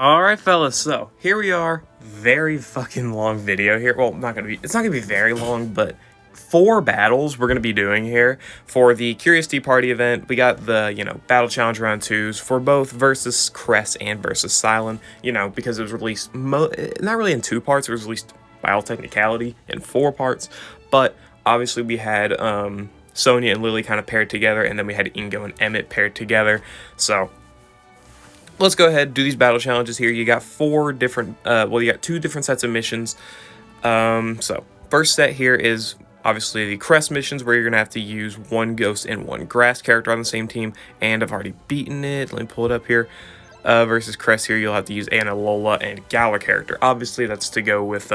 Alright fellas, so here we are, very fucking long video here. Well, it's not gonna be very long, but 4 battles we're gonna be doing here for the Curious Tea Party event. We got the, Battle Challenge Round 2s for both versus Cress and versus Silent, because it was released, not really in 2 parts, it was released by all technicality in 4 parts, but obviously we had, Sonia and Lily kind of paired together, and then we had Ingo and Emmett paired together, so let's go ahead and do these battle challenges here. You got 4 different, you got 2 different sets of missions. So first set here is obviously the Crest missions, where you're going to have to use 1 Ghost and 1 Grass character on the same team, and I've already beaten it. Let me pull it up here. Versus Crest here, you'll have to use Anna, Lola, and Galar character. Obviously, that's to go with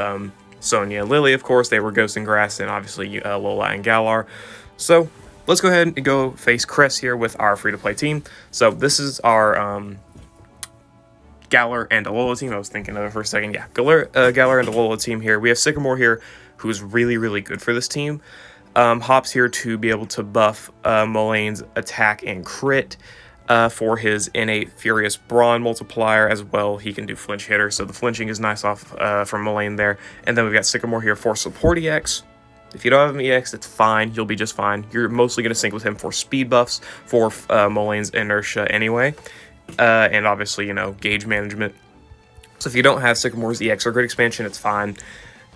Sonia and Lily, of course. They were Ghost and Grass, and obviously Lola and Galar. So let's go ahead and go face Crest here with our free-to-play team. So this is our Galar and Alola team. I was thinking of it for a second. Yeah, Galar and Alola team here. We have Sycamore here, who's really, really good for this team. Hop's here to be able to buff Molane's attack and crit for his innate Furious Brawn multiplier as well. He can do flinch hitter, so the flinching is nice off from Molane there. And then we've got Sycamore here for support EX. If you don't have an EX, it's fine. You'll be just fine. You're mostly going to sync with him for speed buffs for Molane's inertia anyway. And obviously, gauge management. So if you don't have Sycamore's EX or Grid expansion, it's fine.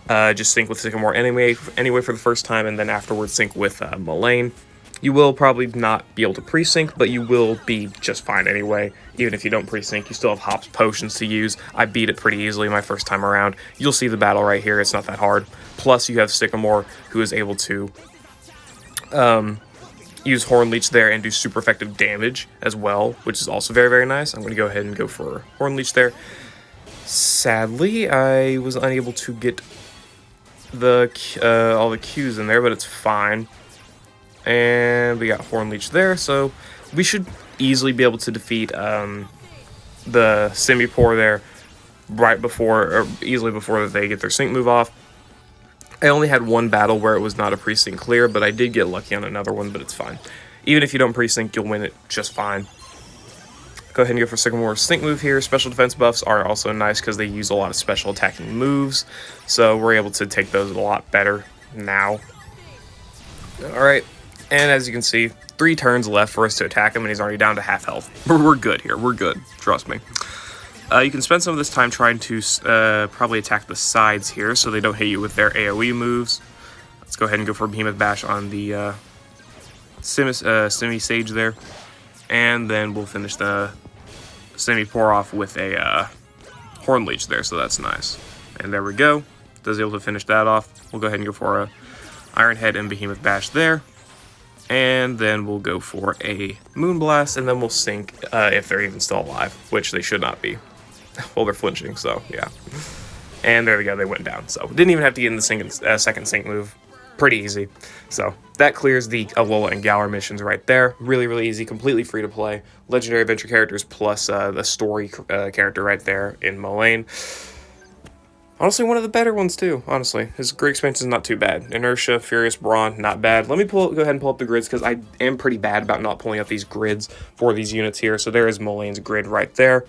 Just sync with Sycamore anyway for the first time, and then afterwards sync with Molane. You will probably not be able to pre-sync, but you will be just fine anyway. Even if you don't pre-sync, you still have Hop's potions to use. I beat it pretty easily my first time around. You'll see the battle right here. It's not that hard. Plus, you have Sycamore, who is able to use Horn Leech there and do super effective damage as well, which is also very, very nice. I'm going to go ahead and go for Horn Leech there. Sadly, I was unable to get the all the Qs in there, but it's fine. And we got Horn Leech there, so we should easily be able to defeat the Simipour there easily before they get their sync move off. I only had 1 battle where it was not a pre-sync clear, but I did get lucky on another one, but it's fine. Even if you don't pre-sync, you'll win it just fine. Go ahead and go for Sycamore's sync move here. Special defense buffs are also nice because they use a lot of special attacking moves, so we're able to take those a lot better now. Alright, and as you can see, 3 turns left for us to attack him, and he's already down to half health. We're good here. We're good. Trust me. You can spend some of this time trying to probably attack the sides here so they don't hit you with their AoE moves. Let's go ahead and go for Behemoth Bash on the Simi Sage there. And then we'll finish the Simipour off with a Horn Leech there, so that's nice. And there we go. Does able to finish that off. We'll go ahead and go for a Iron Head and Behemoth Bash there. And then we'll go for a Moonblast, and then we'll sync if they're even still alive, which they should not be. Well, they're flinching, so yeah. And there we go, they went down. So didn't even have to get in the second sync move. Pretty easy. So that clears the Alola and Galar missions right there. Really, really easy, completely free to play. Legendary adventure characters plus the story character right there in Molane. Honestly, one of the better ones too, honestly. His grid expansion is not too bad. Inertia, Furious Brawn, not bad. Let me go ahead and pull up the grids, because I am pretty bad about not pulling up these grids for these units here. So there is Molane's grid right there.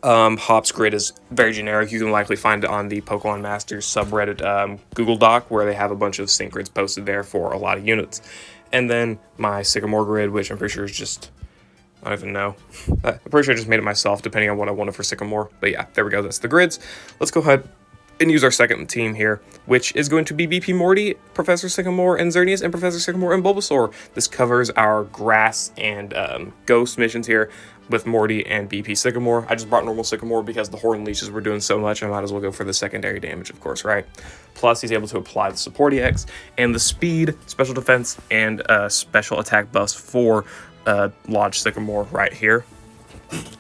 Hop's grid is very generic. You can likely find it on the Pokemon Masters subreddit Google Doc, where they have a bunch of sync grids posted there for a lot of units. And then my Sycamore grid, which I'm pretty sure is just, I don't even know. I'm pretty sure I just made it myself, depending on what I wanted for Sycamore. But yeah, there we go. That's the grids. Let's go ahead and use our second team here, which is going to be BP Morty, Professor Sycamore, and Xerneas, and Professor Sycamore and Bulbasaur. This covers our Grass and Ghost missions here with Morty and BP Sycamore. I just brought normal Sycamore because the Horn Leeches were doing so much, I might as well go for the secondary damage, of course, right? Plus, he's able to apply the support EX and the speed, special defense, and special attack buffs for Lodge Sycamore right here.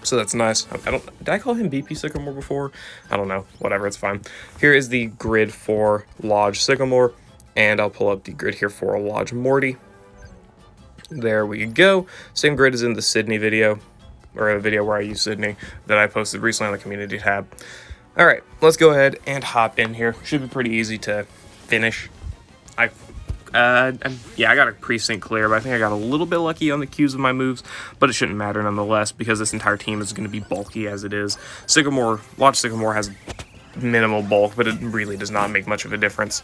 So that's nice. Did I call him BP Sycamore before? I don't know. Whatever, it's fine. Here is the grid for Lodge Sycamore, and I'll pull up the grid here for Lodge Morty. There we go. Same grid as in the Sydney video, or a video where I use Sydney that I posted recently on the community tab. All right, let's go ahead and hop in here. Should be pretty easy to finish. I Yeah, I got a pre-sync clear, but I think I got a little bit lucky on the cues of my moves, but it shouldn't matter nonetheless because this entire team is going to be bulky as it is. Launch Sycamore has minimal bulk, but it really does not make much of a difference.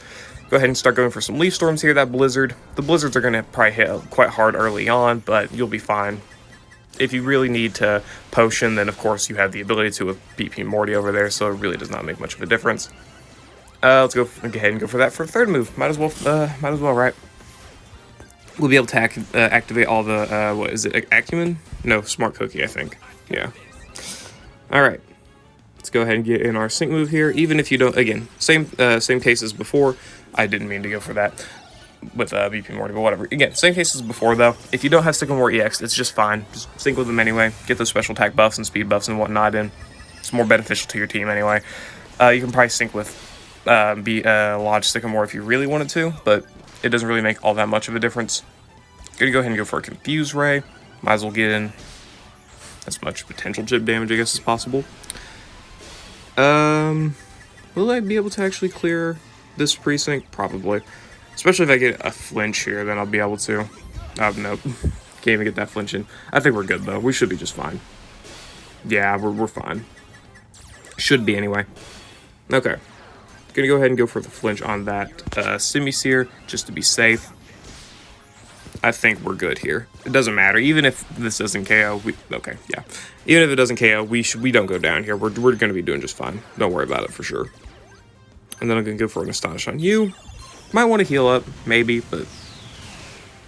Go ahead and start going for some Leaf Storms here. The Blizzards are going to probably hit quite hard early on, but you'll be fine. If you really need to potion, then of course you have the ability to with BP Morty over there, so it really does not make much of a difference. Let's go ahead and go for that for a third move. Might as well, right? We'll be able to activate all the, what is it, Acumen? No, Smart Cookie, I think. Yeah. Alright. Let's go ahead and get in our sync move here. Even if you don't, again, same case as before. I didn't mean to go for that with BP Morty, but whatever. Again, same case as before, though. If you don't have Sycamore EX, it's just fine. Just sync with them anyway. Get those special attack buffs and speed buffs and whatnot in. It's more beneficial to your team anyway. You can probably sync with Lodge Sycamore if you really wanted to, but it doesn't really make all that much of a difference. Gonna go ahead and go for a Confuse Ray. Might as well get in as much potential chip damage, I guess, as possible. Will I be able to actually clear this precinct? Probably. Especially if I get a flinch here, then I'll be able to. Oh, nope. Can't even get that flinch in. I think we're good, though. We should be just fine. Yeah, we're fine. Should be, anyway. Okay. Gonna go ahead and go for the flinch on that Simisear, just to be safe. I think we're good here. It doesn't matter. Even if this doesn't KO, okay, yeah. Even if it doesn't KO, we don't go down here. We're gonna be doing just fine. Don't worry about it for sure. And then I'm gonna go for an Astonish on you. Might want to heal up, maybe, but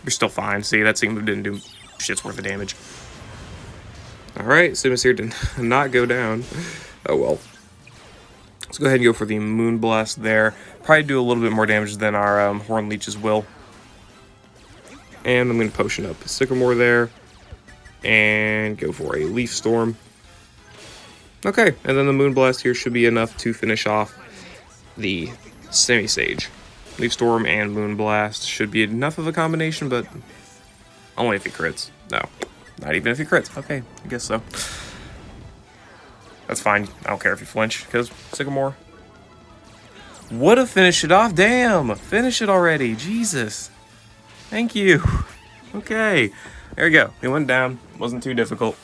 you're still fine. See, that Sync move didn't do shit's worth of damage. Alright, Simisear did not go down. Oh well. Let's go ahead and go for the Moonblast there. Probably do a little bit more damage than our Horn Leeches will. And I'm going to potion up Sycamore there. And go for a Leaf Storm. Okay, and then the Moonblast here should be enough to finish off the Simisage. Leaf Storm and Moonblast should be enough of a combination, but only if he crits. No, not even if he crits. Okay, I guess so. That's fine. I don't care if you flinch, because Sycamore would have finished it off. Damn! Finish it already. Jesus. Thank you. Okay. There we go. It went down. Wasn't too difficult.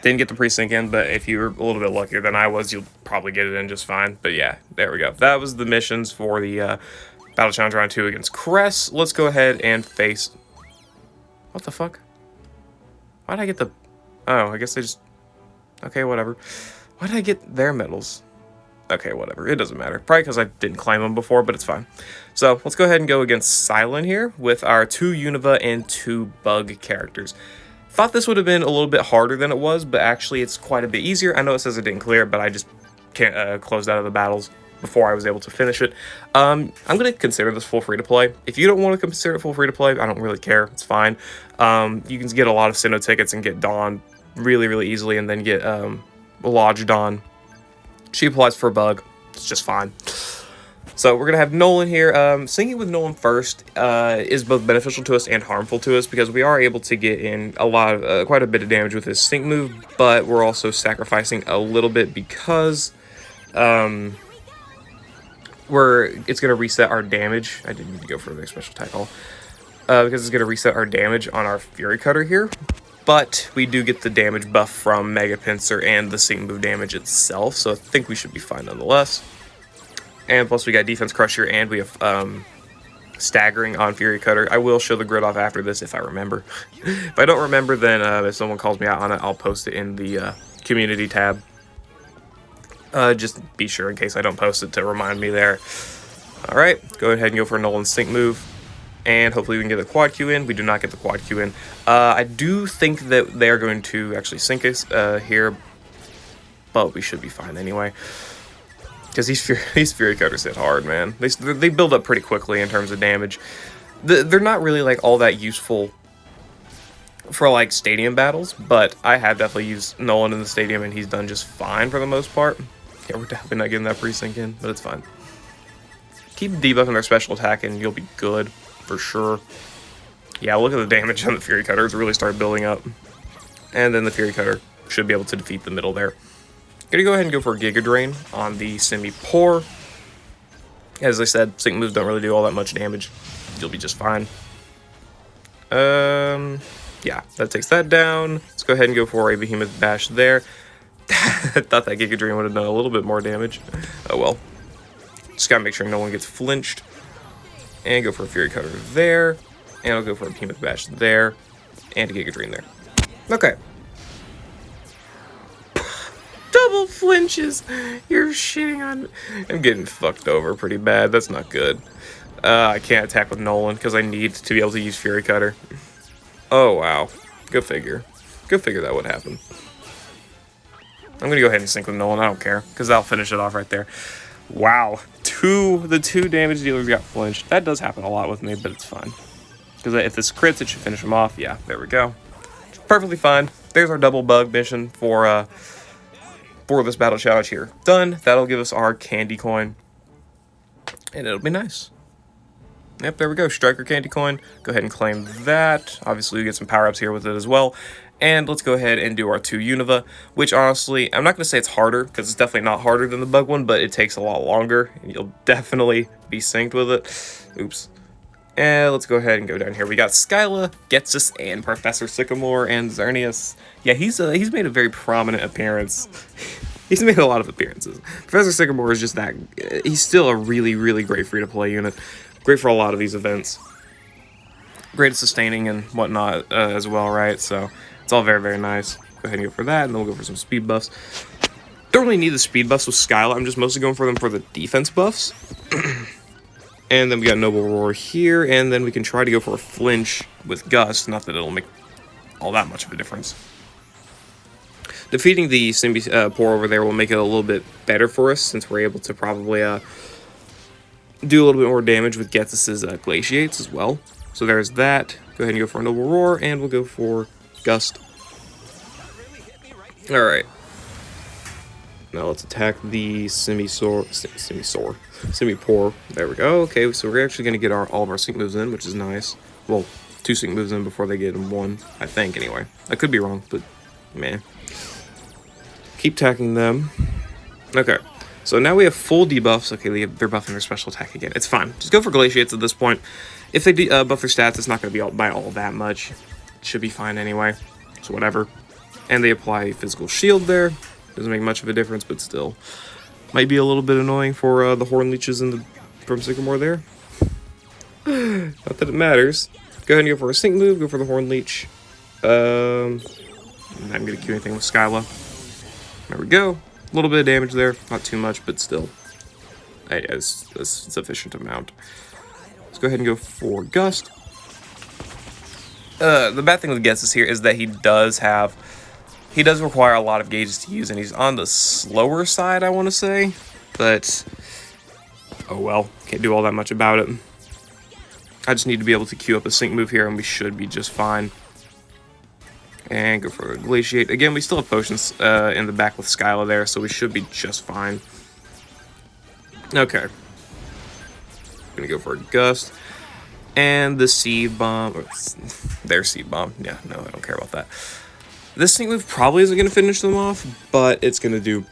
Didn't get the pre-sync in, but if you were a little bit luckier than I was, you'll probably get it in just fine. But yeah, there we go. That was the missions for the Battle Challenge Round 2 against Cress. Let's go ahead and face... What the fuck? Why did I get the... Oh, I guess they just... Okay, whatever. Why did I get their medals? Okay, whatever. It doesn't matter. Probably because I didn't claim them before, but it's fine. So, let's go ahead and go against Silent here with our 2 Unova and 2 Bug characters. Thought this would have been a little bit harder than it was, but actually it's quite a bit easier. I know it says it didn't clear, but I just can't closed out of the battles before I was able to finish it. I'm going to consider this full free-to-play. If you don't want to consider it full free-to-play, I don't really care. It's fine. You can get a lot of Sinnoh tickets and get Dawn really, really easily, and then get Lodge Dawn. She applies for a Bug. It's just fine. So we're going to have Nolan here. Syncing with Nolan first is both beneficial to us and harmful to us because we are able to get in a lot of, quite a bit of damage with his sync move, but we're also sacrificing a little bit because it's going to reset our damage. I didn't need to go for the special tackle. Because it's going to reset our damage on our Fury Cutter here. But we do get the damage buff from Mega Pinsir and the sync move damage itself, so I think we should be fine nonetheless. And plus we got Defense Crusher and we have Staggering on Fury Cutter. I will show the grid off after this if I remember. If I don't remember, then if someone calls me out on it, I'll post it in the community tab. Just be sure in case I don't post it to remind me there. Alright, go ahead and go for Nolan's sync move. And hopefully we can get the quad Q in. We do not get the quad Q in. I do think that they are going to actually sync us here. But we should be fine anyway. Because these Fury Cutters hit hard, man. They build up pretty quickly in terms of damage. They're not really like all that useful for like stadium battles. But I have definitely used Nolan in the stadium and he's done just fine for the most part. Yeah, we're definitely not getting that pre-sync in, but it's fine. Keep debuffing their special attack and you'll be good. For sure. Yeah, look at the damage on the Fury Cutter. It's really started building up. And then the Fury Cutter should be able to defeat the middle there. Gonna go ahead and go for Giga Drain on the Simipour. As I said, sync moves don't really do all that much damage. you'll be just fine. Yeah, that takes that down. Let's go ahead and go for a Behemoth Bash there. I thought that Giga Drain would have done a little bit more damage. Oh well. Just gotta make sure no one gets flinched. And go for a Fury Cutter there. And I'll go for a Behemoth Bash there. And a Giga Drain there. Okay. Double flinches! You're shitting on me. I'm getting fucked over pretty bad. That's not good. I can't attack with Nolan because I need to be able to use Fury Cutter. Oh, wow. Go figure. Go figure that would happen. I'm going to go ahead and sync with Nolan. I don't care because that'll finish it off right there. Wow. The two damage dealers got flinched. That does happen a lot with me, but it's fine. Because if this crits, it should finish him off. Yeah, there we go. Perfectly fine. There's our double bug mission for this battle challenge here. Done. That'll give us our candy coin. And it'll be nice. Yep, there we go. Striker candy coin. Go ahead and claim that. Obviously, we get some power-ups here with it as well. And let's go ahead and do our 2 Unova, which honestly, I'm not going to say it's harder, because it's definitely not harder than the bug one, but it takes a lot longer, and you'll definitely be synced with it. Oops. And let's go ahead and go down here. We got Skyla, Getsus, and Professor Sycamore, and Xerneas. Yeah, he's made a very prominent appearance. He's made a lot of appearances. Professor Sycamore is just that. He's still a really, really great free-to-play unit. Great for a lot of these events. Great at sustaining and whatnot as well, right? So it's all very, very nice. Go ahead and go for that, and then we'll go for some speed buffs. Don't really need the speed buffs with Skyla. I'm just mostly going for them for the defense buffs. And then we got Noble Roar here, and then we can try to go for a flinch with Gust. Not that it'll make all that much of a difference. Defeating the Simbi Pour over there will make it a little bit better for us, since we're able to probably do a little bit more damage with Getsus's Glaciates as well. So there's that. Go ahead and go for a Noble Roar, and we'll go for Gust. Alright. Now let's attack the Simi-Pour. There we go. Okay, so we're actually going to get all of our sync moves in, which is nice. Well, 2 sync moves in before they get in 1, I think, anyway. I could be wrong, but man. Keep attacking them. Okay. So now we have full debuffs. Okay, they're buffing their special attack again. It's fine. Just go for Glaciates at this point. If they buff their stats, it's not going to be by all that much. It should be fine anyway. So whatever. And they apply physical shield there. Doesn't make much of a difference, but still. Might be a little bit annoying for the Horn Leeches from Sycamore there. Not that it matters. Go ahead and go for a sync move. Go for the Horn Leech. I'm not going to queue anything with Skyla. There we go. A little bit of damage there. Not too much, but still. A sufficient amount. Let's go ahead and go for Gust. The bad thing with Getsus here is that he does require a lot of gauges to use, and he's on the slower side, I want to say. But, oh well. Can't do all that much about it. I just need to be able to queue up a sync move here, and we should be just fine. And go for a Glaciate. Again, we still have potions in the back with Skyla there, so we should be just fine. Okay. Gonna go for a Gust. And the Seed Bomb. Or their Seed Bomb. Yeah, no, I don't care about that. This sync move probably isn't going to finish them off, but it's going to do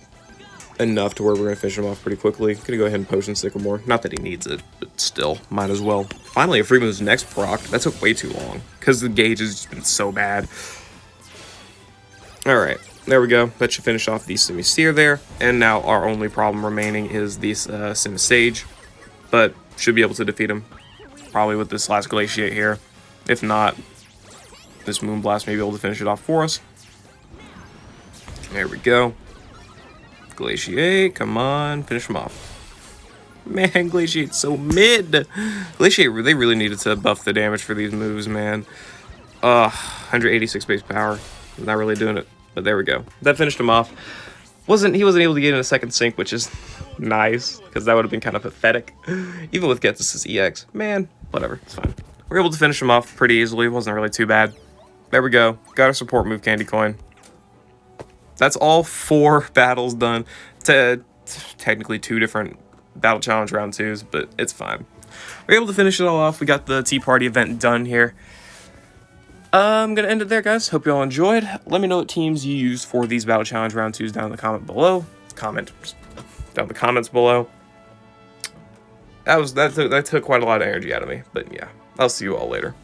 enough to where we're going to finish them off pretty quickly. Going to go ahead and Potion Sycamore. Not that he needs it, but still, might as well. Finally, a free move's next proc. That took way too long, because the gauge has just been so bad. Alright, there we go. That should finish off the Simi-Seer there. And now our only problem remaining is the Simi-Sage, but should be able to defeat him. Probably with this last Glaciate here. If not, this Moonblast may be able to finish it off for us. There we go. Glaciate, come on, finish him off. Man, Glaciate's so mid. Glaciate, they really needed to buff the damage for these moves, man. 186 base power. Not really doing it, but there we go. That finished him off. He wasn't able to get in a second sync, which is nice, because that would have been kind of pathetic. Even with Getsus's EX. Man, whatever, it's fine. We're able to finish him off pretty easily. It wasn't really too bad. There we go. Got our support move candy coin. That's all 4 battles done. Technically 2 different battle challenge round 2s, but it's fine. We're able to finish it all off. We got the Tea Party event done here. I'm going to end it there, guys. Hope you all enjoyed. Let me know what teams you used for these battle challenge round 2s down in the comment below. Down in the comments below. That took quite a lot of energy out of me, but yeah. I'll see you all later.